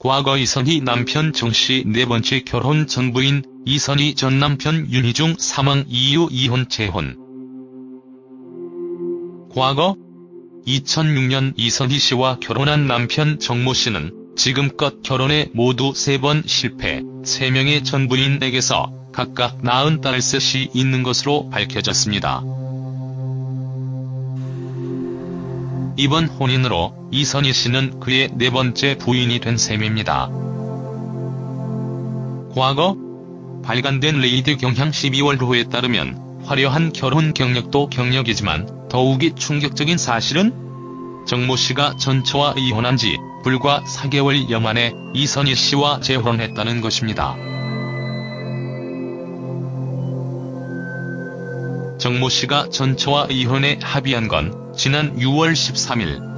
과거 이선희 남편 정씨 네 번째 결혼 전 부인 이선희 전 남편 윤희중 사망 이후 이혼 재혼. 과거 2006년 이선희 씨와 결혼한 남편 정모 씨는 지금껏 결혼에 모두 3번 실패, 3명의 전 부인에게서 각각 낳은 딸 셋이 있는 것으로 밝혀졌습니다. 이번 혼인으로 이선희 씨는 그의 네 번째 부인이 된 셈입니다. 과거 발간된 레이드 경향 12월호에 따르면 화려한 결혼 경력도 경력이지만 더욱이 충격적인 사실은 정모 씨가 전처와 이혼한 지 불과 4개월여 만에 이선희 씨와 재혼했다는 것입니다. 정모 씨가 전처와 이혼에 합의한 건 지난 6월 13일.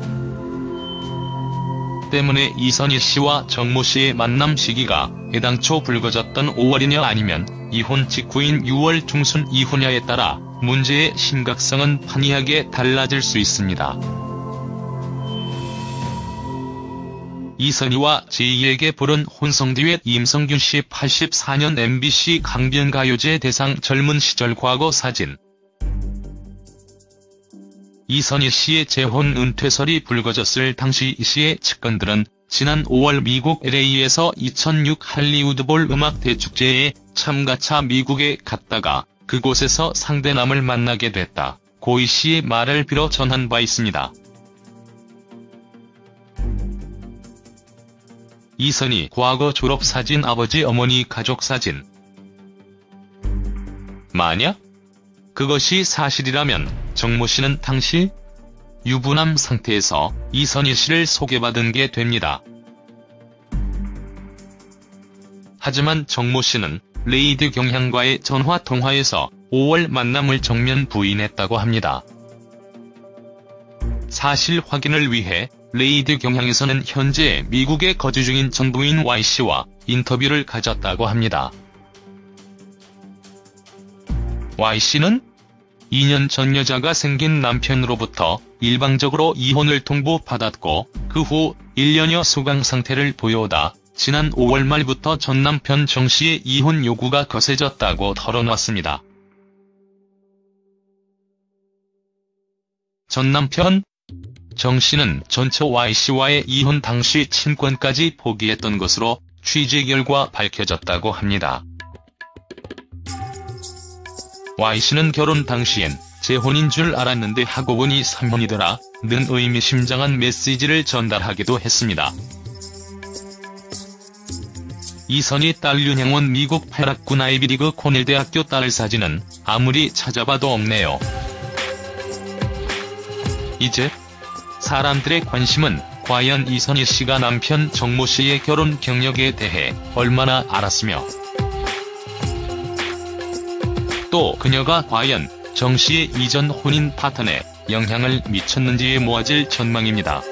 때문에 이선희 씨와 정모 씨의 만남 시기가 애당초 불거졌던 5월이냐 아니면 이혼 직후인 6월 중순 이후냐에 따라 문제의 심각성은 판이하게 달라질 수 있습니다. 이선희와 제2에게 부른 혼성듀엣 임성균 씨 84년 MBC 강변가요제 대상 젊은 시절 과거 사진. 이선희 씨의 재혼 은퇴설이 불거졌을 당시 이 씨의 측근들은 지난 5월 미국 LA에서 2006 할리우드볼 음악 대축제에 참가차 미국에 갔다가 그곳에서 상대남을 만나게 됐다. 고 이 씨의 말을 빌어 전한 바 있습니다. 이선희 과거 졸업사진 아버지 어머니 가족사진. 만약 그것이 사실이라면 정모 씨는 당시 유부남 상태에서 이선희 씨를 소개받은 게 됩니다. 하지만 정모 씨는 레이드 경향과의 전화통화에서 5월 만남을 정면 부인했다고 합니다. 사실 확인을 위해 레이드 경향에서는 현재 미국에 거주 중인 전 부인 Y씨와 인터뷰를 가졌다고 합니다. Y씨는 2년 전 여자가 생긴 남편으로부터 일방적으로 이혼을 통보받았고 그 후 1년여 수강 상태를 보여오다 지난 5월 말부터 전 남편 정씨의 이혼 요구가 거세졌다고 털어놨습니다. 전 남편 정씨는 전처 Y씨와의 이혼 당시 친권까지 포기했던 것으로 취재 결과 밝혀졌다고 합니다. Y씨는 결혼 당시엔 재혼인 줄 알았는데 하고 보니 3혼이더라 는 의미심장한 메시지를 전달하기도 했습니다. 이선희 딸 윤향원 미국 패락군 아이비리그 코넬대학교 딸 사진은 아무리 찾아봐도 없네요. 이제 사람들의 관심은 과연 이선희 씨가 남편 정모 씨의 결혼 경력에 대해 얼마나 알았으며 또 그녀가 과연 정 씨의 이전 혼인 파탄에 영향을 미쳤는지에 모아질 전망입니다.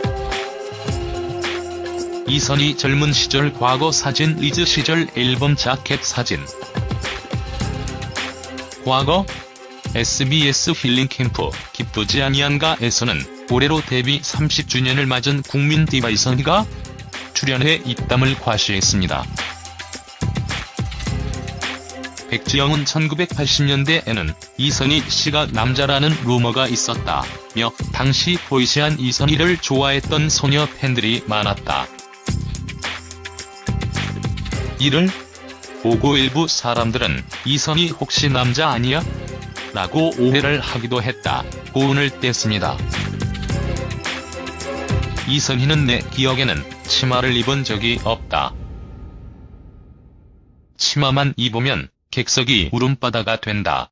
이선희 젊은 시절 과거 사진 리즈 시절 앨범 자켓 사진. 과거 SBS 힐링 캠프 기쁘지 아니한가에서는 올해로 데뷔 30주년을 맞은 국민 디바 이선희가 출연해 입담을 과시했습니다. 백지영은 1980년대에는 이선희 씨가 남자라는 루머가 있었다며 당시 보이시한 이선희를 좋아했던 소녀 팬들이 많았다. 이를 보고 일부 사람들은 이선희 혹시 남자 아니야? 라고 오해를 하기도 했다고 운을 뗐습니다. 이선희는 내 기억에는 치마를 입은 적이 없다. 치마만 입으면 객석이 울음바다가 된다.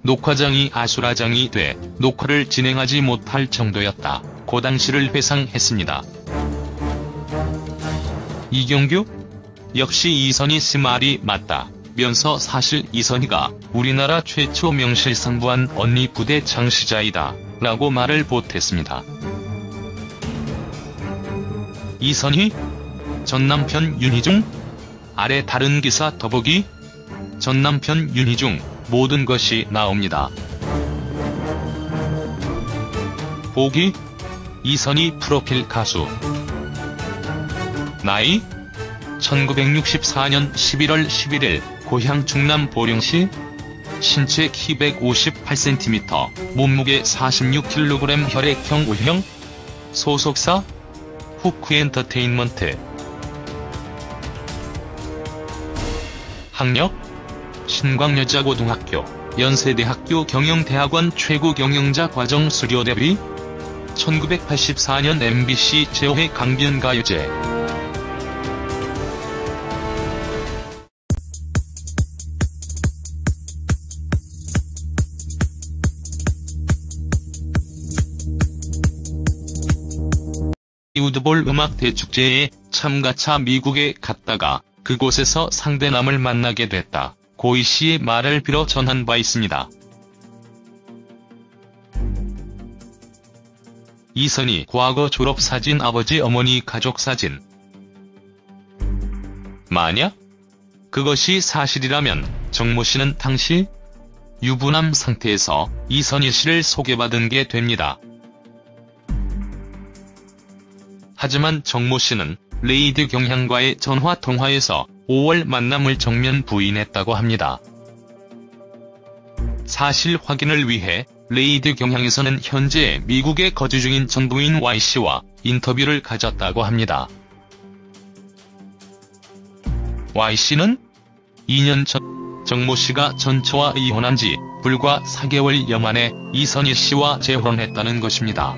녹화장이 아수라장이 돼 녹화를 진행하지 못할 정도였다. 고 당시를 회상했습니다. 이경규? 역시 이선희 씨 말이 맞다. 면서 사실 이선희가 우리나라 최초 명실상부한 언니 부대 창시자이다. 라고 말을 보탰습니다. 이선희? 전 남편 윤희중? 아래 다른 기사 더보기? 전 남편 윤희중 모든 것이 나옵니다. 보기? 이선희 프로필 가수. 나이? 1964년 11월 11일 고향 충남 보령시. 신체 키 158cm, 몸무게 46kg, 혈액형 O형. 소속사? 후크엔터테인먼트. 학력? 신광여자고등학교, 연세대학교 경영대학원 최고 경영자 과정 수료 대비. 1984년 MBC 제5회 강변가요제. 할리우드볼 음악 대축제에 참가차 미국에 갔다가 그곳에서 상대남을 만나게 됐다. 고 이씨의 말을 빌어 전한 바 있습니다. 이선희 과거 졸업사진, 아버지 어머니 가족사진. 만약 그것이 사실이라면 정모 씨는 당시 유부남 상태에서 이선희 씨를 소개받은 게 됩니다. 하지만 정모 씨는 레이디 경향과의 전화통화에서 5월 만남을 정면 부인했다고 합니다. 사실 확인을 위해 레이디 경향에서는 현재 미국에 거주 중인 전 부인 Y씨와 인터뷰를 가졌다고 합니다. Y씨는 2년 전 정모 씨가 전처와 이혼한 지 불과 4개월여 만에 이선희 씨와 재혼했다는 것입니다.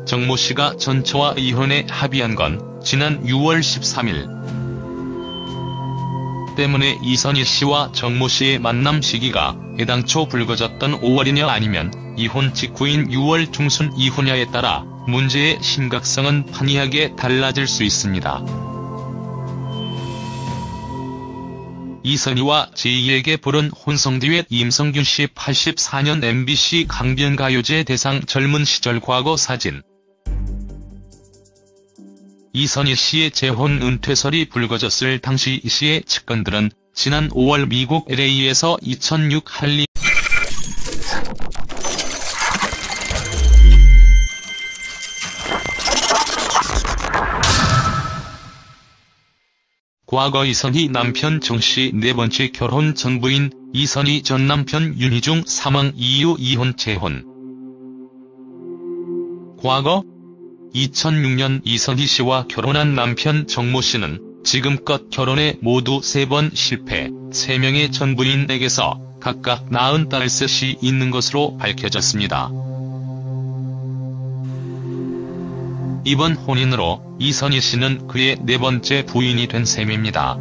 정모 씨가 전처와 이혼에 합의한 건 지난 6월 13일. 때문에 이선희 씨와 정모 씨의 만남 시기가 애당초 불거졌던 5월이냐 아니면 이혼 직후인 6월 중순 이후냐에 따라 문제의 심각성은 판이하게 달라질 수 있습니다. 이선희와 제2에게 부른 혼성 듀엣. 임성균 씨. 84년 MBC 강변가요제 대상. 젊은 시절 과거 사진. 이선희 씨의 재혼 은퇴설이 불거졌을 당시 이 씨의 측근들은 지난 5월 미국 LA에서 2006 할리 과거 이선희 남편 정씨 네 번째 결혼 전 부인 이선희 전 남편 윤희중 사망 이후 이혼 재혼. 과거 2006년 이선희 씨와 결혼한 남편 정모 씨는 지금껏 결혼에 모두 3번 실패, 3명의 전 부인에게서 각각 낳은 딸 셋이 있는 것으로 밝혀졌습니다. 이번 혼인으로 이선희 씨는 그의 네 번째 부인이 된 셈입니다.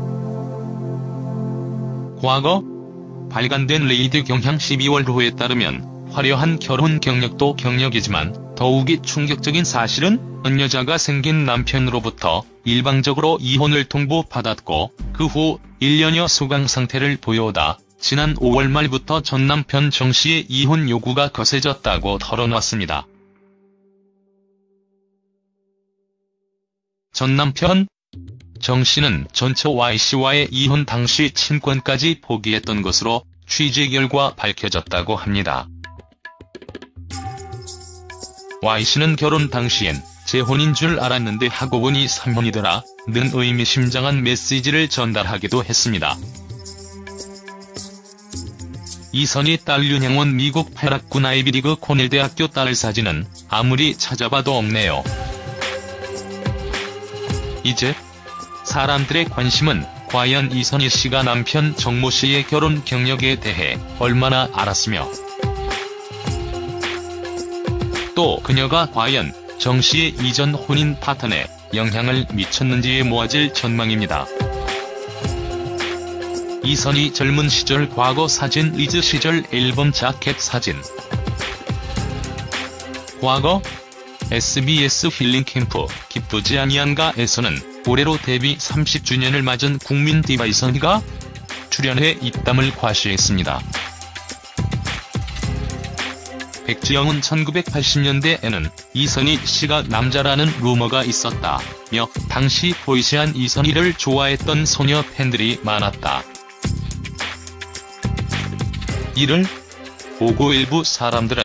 과거 발간된 레이디 경향 12월호에 따르면 화려한 결혼 경력도 경력이지만 더욱이 충격적인 사실은 은 여자가 생긴 남편으로부터 일방적으로 이혼을 통보받았고 그 후 1년여 수강 상태를 보여오다 지난 5월 말부터 전 남편 정씨의 이혼 요구가 거세졌다고 털어놨습니다. 전 남편 정씨는 전처 Y씨와의 이혼 당시 친권까지 포기했던 것으로 취재 결과 밝혀졌다고 합니다. Y씨는 결혼 당시엔 재혼인 줄 알았는데 하고 보니 3혼이더라 는 의미심장한 메시지를 전달하기도 했습니다. 이선희 딸 윤향원. 미국 패락군 아이비리그 코넬 대학교 딸 사진은 아무리 찾아봐도 없네요. 이제 사람들의 관심은 과연 이선희 씨가 남편 정모 씨의 결혼 경력에 대해 얼마나 알았으며 또 그녀가 과연 정 씨의 이전 혼인 파탄에 영향을 미쳤는지에 모아질 전망입니다. 이선희 젊은 시절 과거 사진. 리즈 시절 앨범 자켓 사진. 과거 SBS 힐링 캠프 기쁘지 아니한가에서는 올해로 데뷔 30주년을 맞은 국민 디바 이선희가 출연해 입담을 과시했습니다. 백지영은 1980년대에는 이선희 씨가 남자라는 루머가 있었다며 당시 보이시한 이선희를 좋아했던 소녀 팬들이 많았다. 이를 보고 일부 사람들은